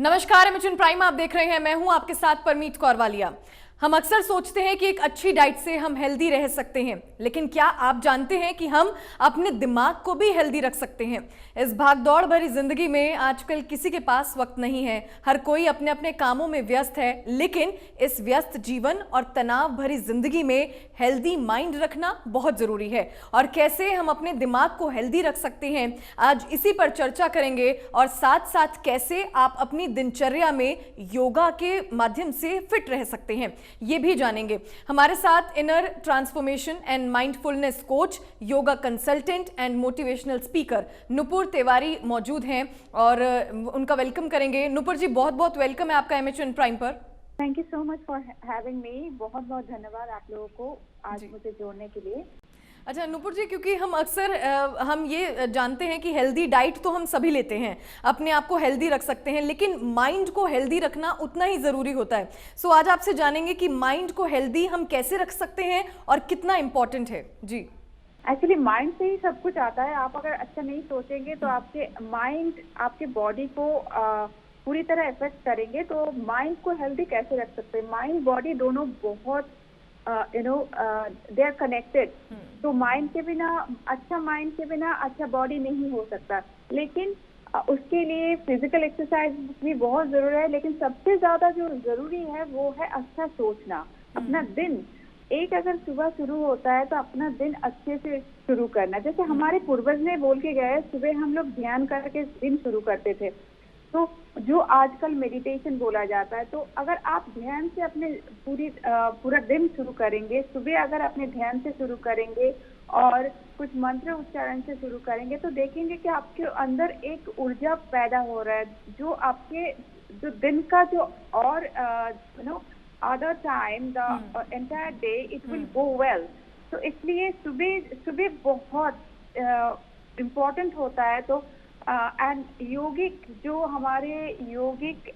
नमस्कार, MHN prime आप देख रहे हैं। मैं हूं आपके साथ परमीत कौर वालिया। हम अक्सर सोचते हैं कि एक अच्छी डाइट से हम हेल्दी रह सकते हैं, लेकिन क्या आप जानते हैं कि हम अपने दिमाग को भी हेल्दी रख सकते हैं। इस भागदौड़ भरी जिंदगी में आजकल किसी के पास वक्त नहीं है, हर कोई अपने अपने कामों में व्यस्त है, लेकिन इस व्यस्त जीवन और तनाव भरी जिंदगी में हेल्दी माइंड रखना बहुत जरूरी है। और कैसे हम अपने दिमाग को हेल्दी रख सकते हैं, आज इसी पर चर्चा करेंगे। और साथ साथ कैसे आप अपनी दिनचर्या में योगा के माध्यम से फिट रह सकते हैं, ये भी जानेंगे। हमारे साथ inner transformation and mindfulness coach, yoga consultant and motivational speaker Nupur Tiwari मौजूद हैं और उनका वेलकम करेंगे। नुपुर जी, बहुत बहुत वेलकम है आपका एमएचएन प्राइम पर। Thank you so much for having me. बहुत बहुत धन्यवाद आप लोगों को आज मुझे जोड़ने के लिए। अच्छा नुपुर जी, क्योंकि हम अक्सर हम ये जानते हैं कि हेल्दी डाइट तो हम सभी लेते हैं, अपने आप को हेल्दी रख सकते हैं, लेकिन माइंड को हेल्दी रखना उतना ही ज़रूरी होता है। सो आज आपसे जानेंगे कि माइंड को हेल्दी हम कैसे रख सकते हैं और कितना इम्पोर्टेंट है। जी, एक्चुअली माइंड से ही सब कुछ आता है। आप अगर अच्छा नहीं सोचेंगे तो आपके माइंड आपके बॉडी को पूरी तरह इफेक्ट करेंगे। तो माइंड को हेल्दी कैसे रख सकते हैं? माइंड बॉडी दोनों बहुत दे आर कनेक्टेड। तो माइंड के बिना, अच्छा माइंड के बिना अच्छा बॉडी नहीं हो सकता। लेकिन उसके लिए फिजिकल एक्सरसाइज भी बहुत जरूरी है, लेकिन सबसे ज्यादा जो जरूरी है वो है अच्छा सोचना। अपना दिन एक अगर सुबह शुरू होता है तो अपना दिन अच्छे से शुरू करना। जैसे हमारे पूर्वज ने बोल के गए, सुबह हम लोग ध्यान करके दिन शुरू करते थे, तो जो आजकल मेडिटेशन बोला जाता है। तो अगर आप ध्यान से अपने पूरा दिन शुरू करेंगे, सुबह अगर अपने ध्यान से शुरू करेंगे और कुछ मंत्र उच्चारण से शुरू करेंगे, तो देखेंगे कि आपके अंदर एक ऊर्जा पैदा हो रहा है, जो आपके जो दिन का जो और other time the entire day it will go well। तो इसलिए सुबह बहुत इम्पोर्टेंट होता है। तो एंड योगिक जो हमारे योगिक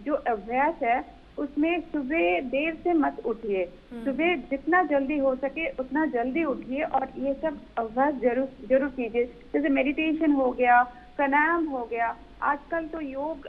जो अभ्यास है, उसमें सुबह देर से मत उठिए। सुबह जितना जल्दी हो सके उतना जल्दी उठिए और ये सब अभ्यास जरूर कीजिए। जैसे मेडिटेशन हो गया, प्राणायाम हो गया। आजकल तो योग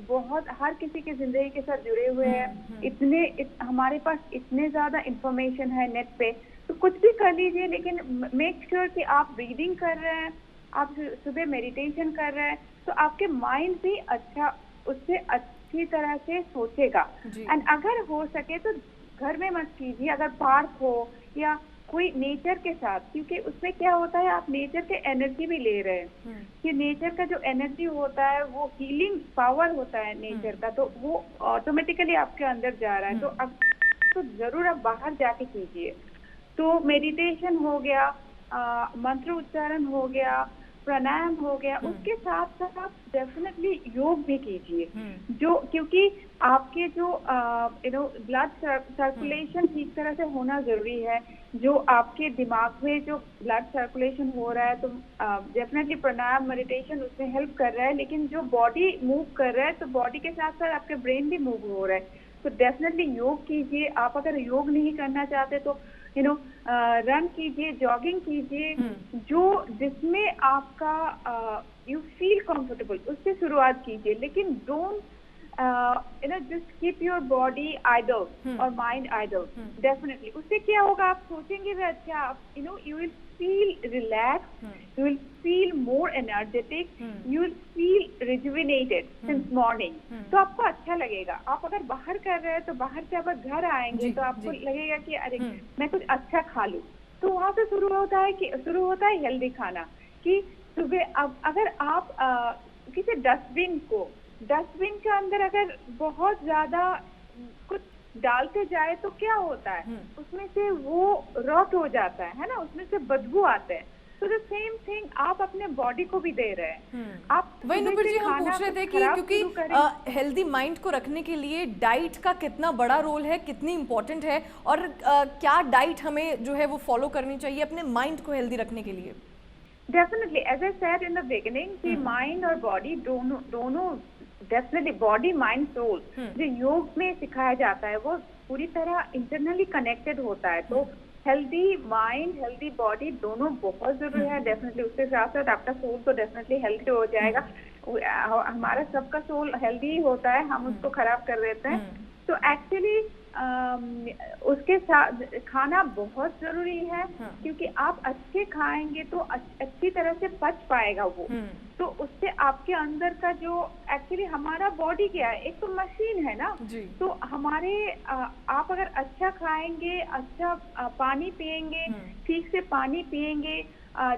बहुत हर किसी की जिंदगी के साथ जुड़े हुए हैं। हमारे पास इतने ज्यादा इंफॉर्मेशन है नेट पे, तो कुछ भी कर लीजिए, लेकिन मेक श्योर कि आप ब्रीदिंग कर रहे हैं, आप सुबह मेडिटेशन कर रहे हैं, तो आपके माइंड भी अच्छा उससे अच्छी तरह से सोचेगा। एंड अगर हो सके तो घर में मत कीजिए, अगर पार्क हो या कोई नेचर के साथ, क्योंकि उसमें क्या होता है, आप नेचर के एनर्जी भी ले रहे हैं। कि नेचर का जो एनर्जी होता है वो हीलिंग पावर होता है नेचर का, तो वो ऑटोमेटिकली आपके अंदर जा रहा है। तो अब तो जरूर आप बाहर जाके कीजिए। तो मेडिटेशन हो गया, मंत्र उच्चारण हो गया, प्राणायाम हो गया, उसके साथ साथ आप डेफिनेटली योग भी कीजिए। जो क्योंकि आपके जो ब्लड सर्कुलेशन ठीक तरह से होना जरूरी है। जो आपके दिमाग में जो ब्लड सर्कुलेशन हो रहा है, तो डेफिनेटली प्राणायाम मेडिटेशन उसमें हेल्प कर रहा है। लेकिन जो बॉडी मूव कर रहा है, तो बॉडी के साथ साथ आपके ब्रेन भी मूव हो रहा है। तो डेफिनेटली योग कीजिए। आप अगर योग नहीं करना चाहते तो रन कीजिए, जॉगिंग कीजिए, जो जिसमें आपका यू फील कंफर्टेबल, उससे शुरुआत कीजिए। लेकिन don't just keep your body idle और माइंड आइडल। डेफिनेटली उससे क्या होगा, आप सोचेंगे भी अच्छा, आप you will feel relax, you will feel more energetic, you will feel rejuvenated since morning. तो आपको अच्छा लगेगा। आप अगर बाहर कर रहे हैं तो बाहर से आप घर आएंगे तो आपको लगेगा कि अरे मैं कुछ अच्छा खा लूं। तो वहां से शुरू होता है हेल्दी खाना। कि सुबह अब अगर आप किसी डस्टबिन के अंदर अगर बहुत ज्यादा कुछ डालते जाए तो क्या होता है, उसमें से वो रॉट हो जाता है ना, उसमें से बदबू आता है। तो द सेम थिंग आप अपने बॉडी को भी दे रहे हैं। आप वही नुपुर जी, हम पूछ रहे थे कि क्योंकि हेल्दी माइंड को रखने के लिए डाइट का कितना बड़ा रोल है, कितनी इंपॉर्टेंट है, और क्या डाइट हमें जो है वो फॉलो करनी चाहिए अपने माइंड को हेल्दी रखने के लिए? Definitely, as I said in the beginning, कि माइंड और बॉडी दोनों डेफिनेटली, बॉडी माइंड सोल जो योग में सिखाया जाता है वो पूरी तरह इंटरनली कनेक्टेड होता है। तो हेल्दी माइंड, हेल्दी बॉडी दोनों बहुत जरूरी है। डेफिनेटली उसके साथ साथ आपका सोल तो डेफिनेटली हेल्दी हो जाएगा। हमारा सबका सोल हेल्दी होता है, हम उसको खराब कर देते हैं। तो एक्चुअली उसके साथ खाना बहुत जरूरी है, क्योंकि आप अच्छे खाएंगे तो अच्छी तरह से पच पाएगा वो। तो उससे आपके अंदर का जो एक्चुअली हमारा बॉडी क्या है, एक तो मशीन है ना, तो हमारे आप अगर अच्छा खाएंगे, अच्छा पानी पिएंगे, ठीक से पानी पिएंगे,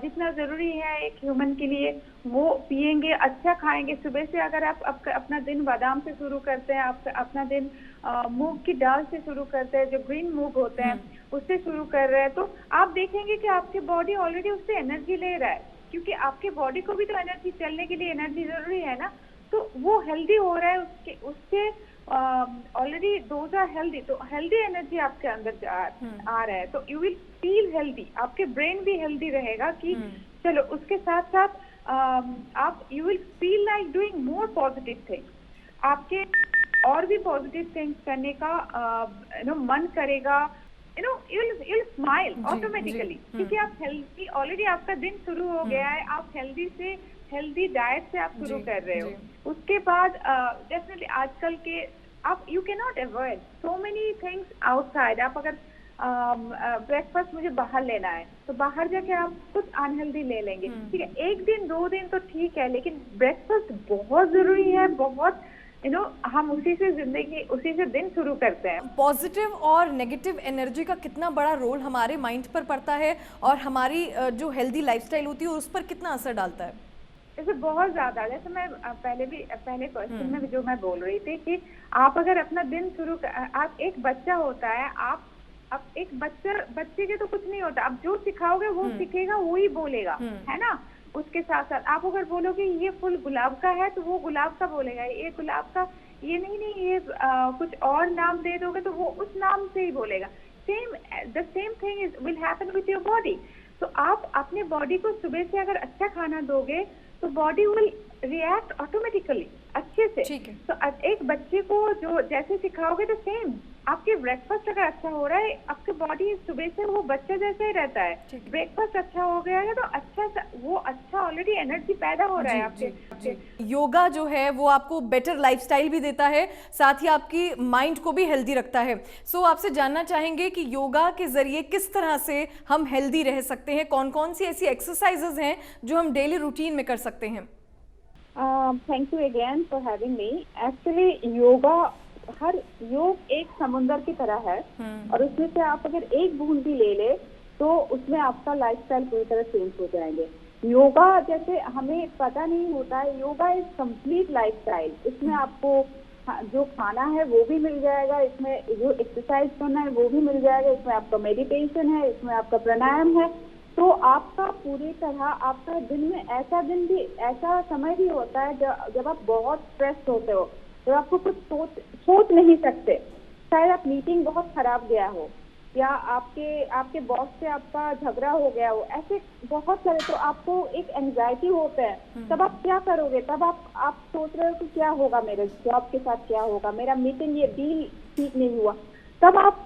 जितना जरूरी है एक ह्यूमन के लिए वो पिएंगे, अच्छा खाएंगे। सुबह से अगर आप अपना दिन बादाम से शुरू करते हैं, आप अपना दिन मूंग की दाल से शुरू करते हैं, जो ग्रीन मूंग होते हैं उससे शुरू कर रहे हैं, तो आप देखेंगे कि आपके बॉडी ऑलरेडी उससे एनर्जी ले रहा है, क्योंकि आपके बॉडी को भी तो एनर्जी, चलने के लिए एनर्जी जरूरी है ना। तो वो हेल्दी हो रहा है, उससे ऑलरेडी दोज आर हेल्दी, तो हेल्दी एनर्जी आपके अंदर आ रहा है, तो यू विल फील हेल्दी। आपके ब्रेन भी हेल्दी रहेगा कि चलो, उसके साथ साथ आप you will feel like doing more positive things. आपके और भी पॉजिटिव थिंग्स करने का मन करेगा, यू विल स्माइल ऑटोमेटिकली, क्योंकि आप हेल्दी, ऑलरेडी आपका दिन शुरू हो गया है, आप हेल्दी डाइट से आप शुरू कर रहे हो। उसके बाद डेफिनेटली आजकल के आप you can not avoid so many things outside. आप अगर ब्रेकफास्ट मुझे बाहर लेना है तो बाहर जाके आप कुछ अनहेल्दी ले लेंगे, ठीक है, एक दिन 2 दिन तो ठीक है, लेकिन ब्रेकफास्ट बहुत जरूरी है, बहुत हम उसी से दिन शुरू करते हैं। पॉजिटिव और नेगेटिव एनर्जी का कितना बड़ा रोल हमारे माइंड पर पड़ता है और हमारी जो हेल्दी लाइफस्टाइल होती है उस पर कितना असर डालता है? जैसे बहुत ज्यादा, जैसे मैं पहले क्वेश्चन में जो मैं बोल रही थी कि आप अगर अपना दिन शुरू आप एक बच्चा होता है, अब एक बच्चे के तो कुछ नहीं होता, आप जो सिखाओगे वो सीखेगा, वो ही बोलेगा, है ना। उसके साथ साथ आप अगर बोलोगे ये फूल गुलाब का है तो वो गुलाब का बोलेगा, ये गुलाब का, ये नहीं ये कुछ और नाम दे दोगे तो वो उस नाम से ही बोलेगा। The same thing will happen with your body. तो आप अपने बॉडी को सुबह से अगर अच्छा खाना दोगे तो बॉडी विल रिएक्ट ऑटोमेटिकली अच्छे से। तो एक बच्चे को जो जैसे सिखाओगे तो सेम, आपके ब्रेकफास्ट अगर अच्छा हो रहा है, आपकी बॉडी सुबह से वो बच्चा जैसे ही रहता है। ब्रेकफास्ट अच्छा हो गया है तो वो अच्छा ऑलरेडी एनर्जी पैदा हो रहा है आपके। योगा जो है वो आपको बेटर लाइफस्टाइल भी देता है, साथ ही आपकी माइंड को भी हेल्दी रखता है। सो आपसे जानना चाहेंगे कि योगा के जरिए किस तरह से हम हेल्दी रह सकते हैं, कौन कौन सी ऐसी एक्सरसाइजेज हैं जो हम डेली रूटीन में कर सकते हैं? Thank you again for having me. Actually योग एक समुंदर की तरह है, और उसमें से आप अगर एक बूंद भी ले ले तो उसमें आपका लाइफस्टाइल पूरी तरह चेंज हो जाएंगे। योगा जैसे हमें पता नहीं होता है, योगा इज कंप्लीट लाइफस्टाइल। इसमें आपको जो खाना है वो भी मिल जाएगा, इसमें जो एक्सरसाइज करना है वो भी मिल जाएगा, इसमें आपका मेडिटेशन है, इसमें आपका प्राणायाम है। तो आपका पूरी तरह आपका दिन में ऐसा समय भी होता है जब आप बहुत स्ट्रेस होते हो, जब आपको कुछ सोच नहीं सकते, शायद आप मीटिंग बहुत खराब गया हो, या आपके बॉस से आपका झगड़ा हो गया हो, ऐसे बहुत सारे, तो आपको एक एंजाइटी होता है। तब आप क्या करोगे? तब आप सोच रहे हो कि क्या होगा, मेरे जॉब के साथ क्या होगा, मेरा मीटिंग ये डील ठीक नहीं हुआ। तब आप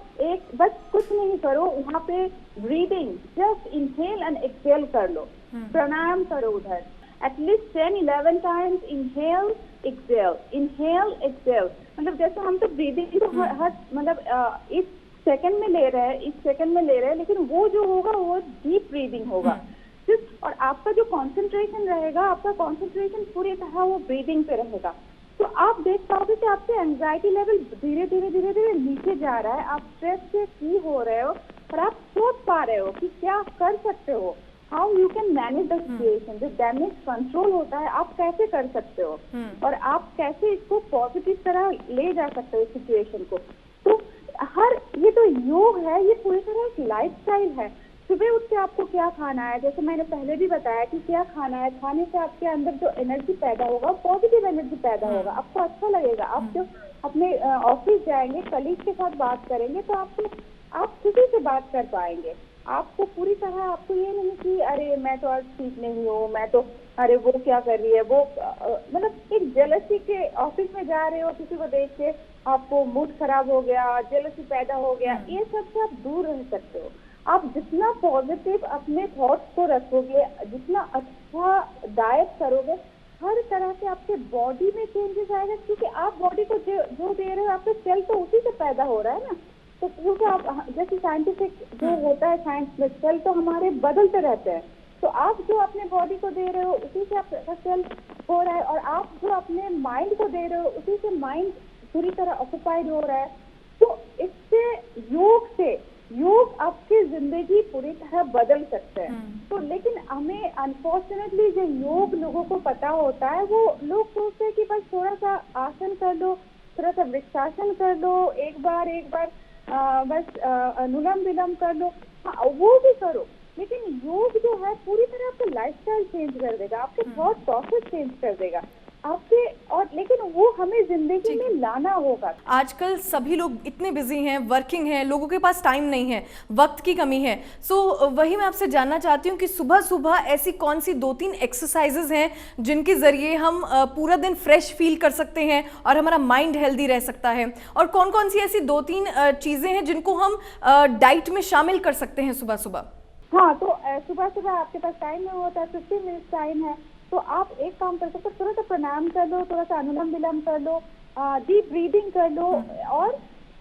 बस कुछ नहीं करो, वहाँ पे breathing, just inhale and exhale कर लो, प्राणायाम करो उधर, एटलीस्ट 10-11 टाइम्स इनहेल एक्सहेल। मतलब जैसे हम तो ब्रीदिंग तो हर मतलब इस सेकंड में ले रहे हैं, लेकिन वो जो होगा वो डीप ब्रीदिंग होगा। और आपका जो कंसंट्रेशन रहेगा, आपका कंसंट्रेशन पूरी तरह वो ब्रीदिंग पे रहेगा। तो आप देख पाओगे कि आपके एंजाइटी लेवल धीरे धीरे नीचे जा रहा है, आप स्ट्रेस से फ्री हो रहे हो, और आप सोच पा रहे हो कि क्या कर सकते हो, how you can manage the situation. जो डैमेज कंट्रोल होता है आप कैसे कर सकते हो, और आप कैसे इसको पॉजिटिव तरह ले जा सकते हो सिचुएशन को। तो ये तो योग है, ये पूरी तरह एक लाइफस्टाइल है। सुबह उठ के आपको क्या खाना है, जैसे मैंने पहले भी बताया कि क्या खाना है, खाने से आपके अंदर जो एनर्जी पैदा होगा, पॉजिटिव एनर्जी पैदा होगा, आपको अच्छा लगेगा। आप जो अपने ऑफिस जाएंगे, कलीग के साथ बात करेंगे, तो आप खुशी से बात कर पाएंगे। आपको पूरी तरह, आपको ये नहीं कि अरे मैं तो आज ठीक नहीं हूँ, मैं तो अरे वो क्या कर रही है, वो मतलब एक जेलसी के ऑफिस में जा रहे हो, किसी को देख के आपको मूड खराब हो गया, जेलसी पैदा हो गया, ये सब से आप दूर रह सकते हो। आप जितना पॉजिटिव अपने थॉट्स को रखोगे, जितना अच्छा डाइट करोगे, हर तरह से आपके बॉडी में चेंजेस आएगा, क्योंकि आप बॉडी को जो दे रहे हो, आपका सेल तो उसी से पैदा हो रहा है ना। तो क्योंकि आप जैसे साइंटिफिक जो होता है साइंस में, सेल तो हमारे बदलते रहते हैं, तो आप जो अपने बॉडी को दे रहे हो उसी से आपका सेल हो रहा है, और आप जो अपने माइंड को दे रहे हो उसी से माइंड पूरी तरह ऑक्युपाइड हो रहा है। तो इससे योग आपकी जिंदगी पूरी तरह बदल सकते हैं। तो लेकिन हमें अनफॉर्चुनेटली जो योग लोगों को पता होता है, वो लोग सोचते हैं कि बस थोड़ा सा आसन कर लो, थोड़ा सा वृक्षासन कर लो, एक बार बस अनुलोम विलोम कर लो। हाँ, वो भी करो, लेकिन योग जो है पूरी तरह आपका लाइफस्टाइल चेंज कर देगा, आपके थॉट प्रोसेस चेंज कर देगा आपके, और लेकिन वो हमें जिंदगी में लाना होगा। आजकल सभी लोग इतने बिजी हैं, वर्किंग हैं, लोगों के पास टाइम नहीं है, वक्त की कमी है। सो वही मैं आपसे जानना चाहती हूँ कि सुबह सुबह ऐसी कौन सी 2-3 एक्सरसाइजेज हैं जिनके ज़रिए हम पूरा दिन फ्रेश फील कर सकते हैं और हमारा माइंड हेल्दी रह सकता है, और कौन कौन सी ऐसी 2-3 चीज़ें हैं जिनको हम डाइट में शामिल कर सकते हैं सुबह सुबह? हाँ, तो सुबह आपके पास टाइम नहीं होता, 15 मिनट टाइम है, तो आप एक काम कर सकते हो, थोड़ा सा प्राणायाम कर लो, थोड़ा सा अनुलोम विलोम कर लो, डीप ब्रीदिंग कर लो, और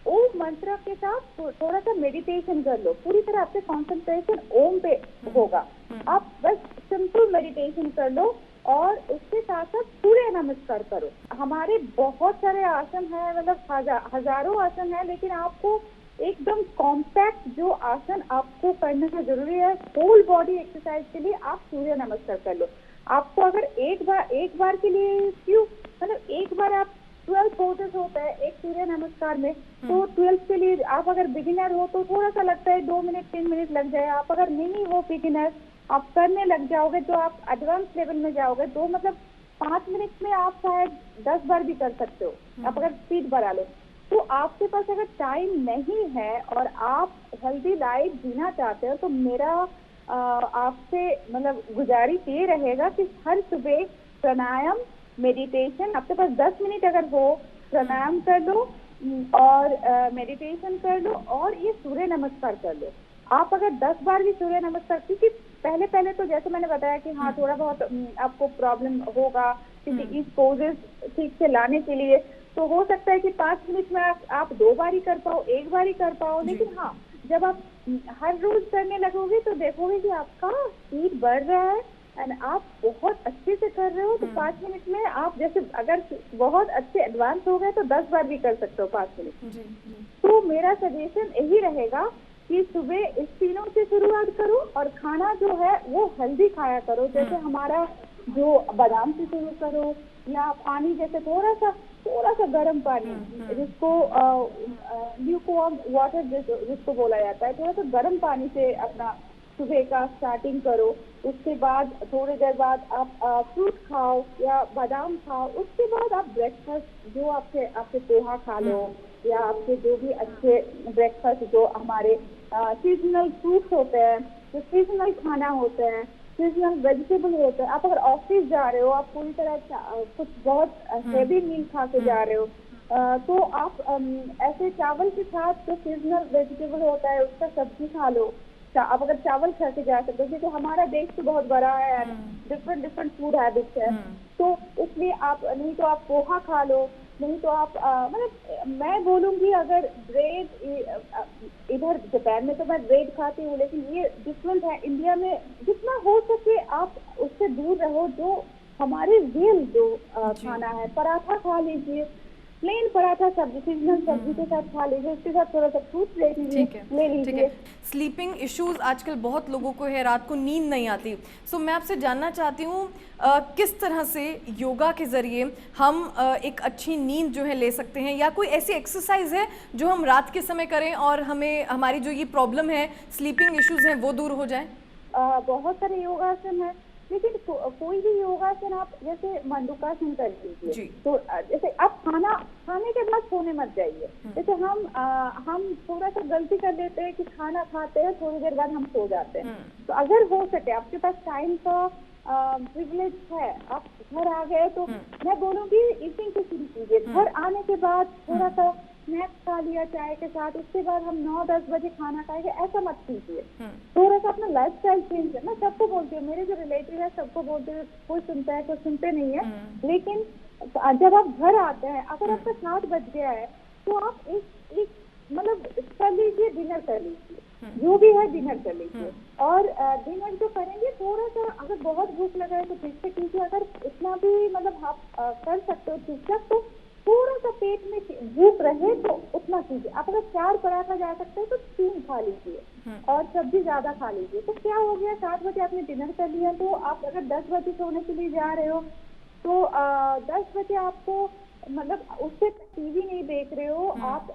ओम मंत्र के साथ थोड़ा सा मेडिटेशन कर लो। पूरी तरह आपसे कंसंट्रेशन ओम पे होगा। आप बस सिंपल मेडिटेशन कर लो, और उसके साथ साथ सूर्य नमस्कार करो। हमारे बहुत सारे आसन है, मतलब हजारों आसन है, लेकिन आपको एकदम कॉम्पैक्ट जो आसन आपको करना जरूरी है होल बॉडी एक्सरसाइज के लिए, आप सूर्य नमस्कार कर लो। आपको अगर एक बार के लिए क्यों, मतलब एक बार आप 12 पोजेस होता है एक सूर्य नमस्कार में, तो 12 के लिए आप अगर बिगिनर हो तो थोड़ा सा लगता है 2 मिनट 3 मिनट लग जाए। आप अगर नहीं हो बिगिनर, आप करने लग जाओगे तो आप एडवांस लेवल में जाओगे, तो मतलब 5 मिनट में आप शायद 10 बार भी कर सकते हो, आप अगर स्पीड बढ़ा लो। तो आपके पास अगर टाइम नहीं है और आप हेल्दी लाइफ जीना चाहते हो, तो मेरा आपसे मतलब गुजारिश ये रहेगा कि हर सुबह प्राणायाम, मेडिटेशन, आपके पास 10 मिनट अगर हो, प्राणायाम कर लो और मेडिटेशन कर लो, और ये सूर्य नमस्कार कर लो। आप अगर 10 बार भी सूर्य नमस्कार, क्योंकि पहले तो जैसे मैंने बताया कि हाँ थोड़ा बहुत आपको प्रॉब्लम होगा, क्योंकि इस पोजेस ठीक से लाने के लिए तो हो सकता है कि 5 मिनट में आप 2 बार ही कर पाओ, 1 बार ही कर पाओ, लेकिन हाँ जब आप हर रोज करने लगोगे तो देखोगे कि आपका स्पीड बढ़ रहा है एंड आप बहुत अच्छे से कर रहे हो। तो 5 मिनट में आप, जैसे अगर बहुत अच्छे एडवांस हो गए तो 10 बार भी कर सकते हो 5 मिनट। तो मेरा सजेशन यही रहेगा कि सुबह इस तीनों से शुरुआत करो, और खाना जो है वो हेल्दी खाया करो। जैसे हमारा जो बादाम से शुरू करो, या पानी जैसे थोड़ा सा गर्म पानी, जिसको ल्यूकवार्म वाटर जिसको बोला जाता है, थोड़ा सा गर्म पानी से अपना सुबह का स्टार्टिंग करो। उसके बाद थोड़ी देर बाद आप फ्रूट खाओ या बादाम खाओ। उसके बाद आप ब्रेकफास्ट जो आपके पोहा खा लो, या आपके जो भी अच्छे ब्रेकफास्ट जो हमारे सीजनल फ्रूट्स होते हैं, जो सीजनल खाना होते हैं, सीजनल वेजिटेबल होते हैं। आप अगर ऑफिस जा रहे हो, आप पूरी तरह कुछ बहुत हेवी मील खा के जा रहे हो, तो आप ऐसे चावल के साथ जो सीजनल वेजिटेबल होता है उसका सब्जी खा लो। आप अगर चावल खा के जा सकते हो, क्योंकि हमारा देश तो बहुत बड़ा है, डिफरेंट फूड हैबिट्स है, तो इसलिए आप नहीं तो आप पोहा खा लो, नहीं तो आप मतलब मैं बोलूँगी अगर ब्रेड, इधर जापान में तो मैं ब्रेड खाती हूँ, लेकिन ये डिफरेंट है। इंडिया में जितना हो सके आप उससे दूर रहो, जो हमारे रियल जो खाना है। पराठा खा लीजिए, प्लेन पराठा सब्जी, सीजनल सब्जी के साथ खा लीजिए, उसके साथ थोड़ा सा फ्रूट ले लीजिए। स्लीपिंग इश्यूज आजकल बहुत लोगों को है, रात को नींद नहीं आती। सो मैं आपसे जानना चाहती हूँ किस तरह से योगा के ज़रिए हम एक अच्छी नींद जो है ले सकते हैं, या कोई ऐसी एक्सरसाइज है जो हम रात के समय करें और हमें हमारी जो ये प्रॉब्लम है, स्लीपिंग इश्यूज हैं, वो दूर हो जाए? बहुत सारे योगासन है, लेकिन कोई भी योगासन आप जैसे मंडूकासन कर लीजिए, तो जैसे आप खाने के बाद सोने मत जाइए। जैसे हम थोड़ा सा गलती कर लेते हैं कि खाना खाते हैं, थोड़ी देर बाद हम सो जाते हैं। तो अगर हो सके, आपके पास टाइम का प्रिविलेज है, आप घर आ गए, तो मैं बोलूँगी ईटिंग से शुरू कीजिए। घर आने के बाद थोड़ा सा स्नैक्स खा लिया चाय के साथ, उसके बाद हम 9-10 बजे खाना खाएंगे, ऐसा मत कीजिए। थोड़ा सा अपना लाइफ स्टाइल चेंज करना। सबको बोलती हूँ, मेरे जो रिलेटिव है सबको बोलते हैं, कोई सुनता है कोई सुनते नहीं है, लेकिन जब आप घर आते हैं, अगर आपका 7 बज गया है तो आप एक मतलब कर लीजिए, डिनर कर लीजिए, जो भी है डिनर कर लीजिए। और डिनर जो करेंगे, थोड़ा सा अगर बहुत भूख लगा है तो ठीक से कीजिए, अगर इतना भी मतलब आप कर सकते हो ठीक ठाक, तो थोड़ा सा पेट में भूख रहे तो उतना कीजिए। आप अगर 4 पराठा जा सकते हैं तो 3 खा लीजिए और सब्जी ज्यादा खा लीजिए। तो क्या हो गया, 7 बजे आपने डिनर कर लिया, तो आप अगर 10 बजे सोने के लिए जा रहे हो तो 10 बजे आपको मतलब उससे टीवी नहीं देख रहे हो आप,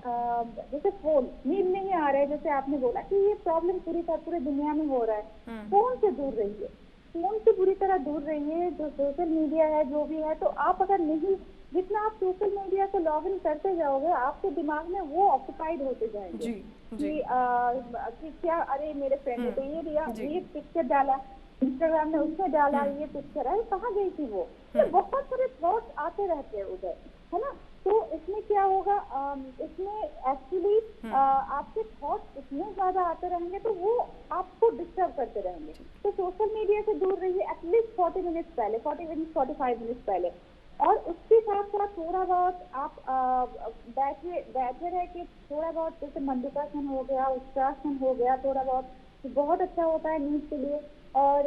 जैसे फोन, नींद नहीं आ रहा है, जैसे आपने बोला कि ये प्रॉब्लम पूरे दुनिया में हो रहा है, फोन से दूर रहिए, फोन से बुरी तरह दूर रहिए। जो सोशल मीडिया है जो भी है, तो आप अगर नहीं, जितना आप सोशल मीडिया को लॉग इन करते जाओगे, आपके दिमाग में वो ऑक्युपाइड होते जाएंगे कि क्या, अरे मेरे फ्रेंड ने तो ये दिया, ये पिक्चर डाला इंस्टाग्राम में, उसने डाला ये पिक्चर है, कहाँ गई थी वो, तो बहुत सारे थॉट्स आते रहते हैं उधर, है ना। तो इसमें क्या होगा, इसमें एक्चुअली आपके थॉट्स इतने ज्यादा आते रहेंगे तो वो आपको डिस्टर्ब करते रहेंगे। तो सोशल मीडिया से दूर रहिए एटलीस्ट 40 मिनट्स पहले, 40 मिनट्स 45 मिनट्स पहले। और उसके साथ साथ थोड़ा बहुत आप बैठे रह के थोड़ा बहुत, जैसे मंडितासन हो गया, उत्तरासन हो गया, थोड़ा बहुत अच्छा होता है नींद के लिए। और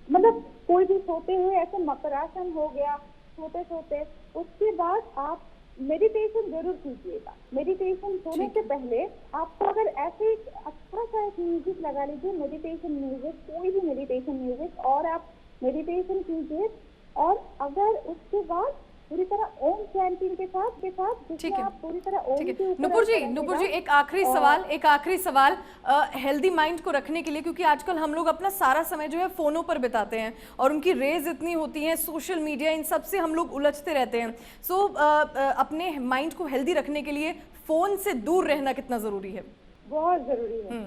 मतलब कोई भी सोते हुए ऐसे मकरासन हो गया सोते सोते। उसके बाद आप मेडिटेशन जरूर कीजिएगा। मेडिटेशन सोने से पहले आपको अगर ऐसे अच्छा सा एक म्यूजिक लगा लीजिए, मेडिटेशन म्यूजिक, कोई भी मेडिटेशन म्यूजिक, और आप मेडिटेशन कीजिए। और अगर उसके बाद पूरी तरह ओम चैंटिंग के साथ जिसमें आप पूरी तरह ओम के ऊपर। नुपुर जी एक आखिरी सवाल हेल्दी माइंड को रखने के लिए, क्योंकि आजकल हम लोग अपना सारा समय जो है फोनों पर बिताते हैं और उनकी रेज इतनी होती हैं, सोशल मीडिया, इन सब से हम लोग उलझते रहते हैं। सो अपने माइंड को हेल्दी रखने के लिए फोन से दूर रहना कितना जरूरी है? बहुत जरूरी है,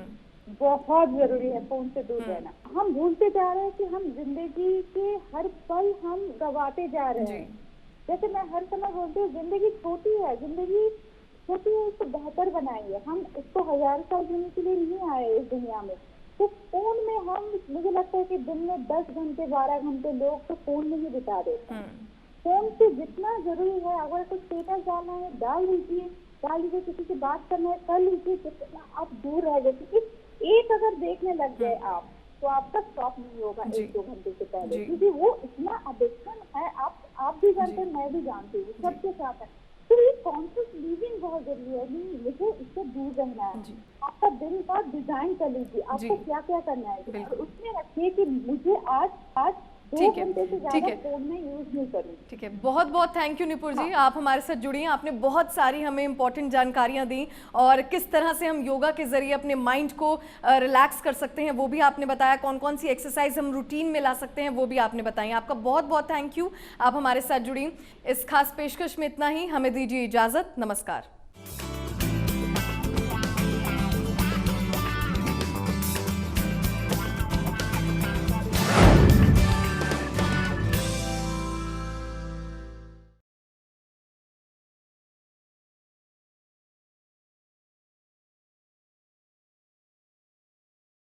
बहुत जरूरी है फोन से दूर रहना। हम भूलते जा रहे हैं कि हम जिंदगी के हर पल हम गवाते जा रहे हैं। जैसे मैं हर समय बोलती हूँ, जिंदगी छोटी है, इसको बेहतर बनाइए। हम इसको 1000 साल जीने के लिए नहीं आए इस दुनिया में। तो फोन में हम, मुझे लगता है कि दिन में 10 घंटे 12 घंटे लोग तो फोन में ही बिता देते हैं। फोन से जितना जरूरी है, अगर कुछ स्टेटस डालना है डाल लीजिए, किसी से बात करना है कर लीजिए, जितना आप दूर रह गए। एक अगर देखने लग गए आप, तो आपका स्टॉप नहीं होगा 1-2 घंटे से पहले, क्योंकि वो इतना एडिक्शन है। आप भी जानते हैं, मैं भी जानती हूँ, सबके साथ है। तो ये कॉन्शियस लिविंग बहुत जरूरी है। मुझे इससे दूर रहना है। आपका दिन का डिजाइन कर लीजिए, आपको क्या क्या करना है, उसमें रखिए कि मुझे आज 2 घंटे से ज्यादा फोन में यूज नहीं करूँ। ठीक है, बहुत बहुत थैंक यू नुपुर जी, आप हमारे साथ जुड़ी हैं। आपने बहुत सारी हमें इंपॉर्टेंट जानकारियां दी और किस तरह से हम योगा के जरिए अपने माइंड को रिलैक्स कर सकते हैं वो भी आपने बताया। कौन कौन सी एक्सरसाइज हम रूटीन में ला सकते हैं वो भी आपने बताई। आपका बहुत बहुत थैंक यू, आप हमारे साथ जुड़ी। इस खास पेशकश में इतना ही, हमें दीजिए इजाजत, नमस्कार।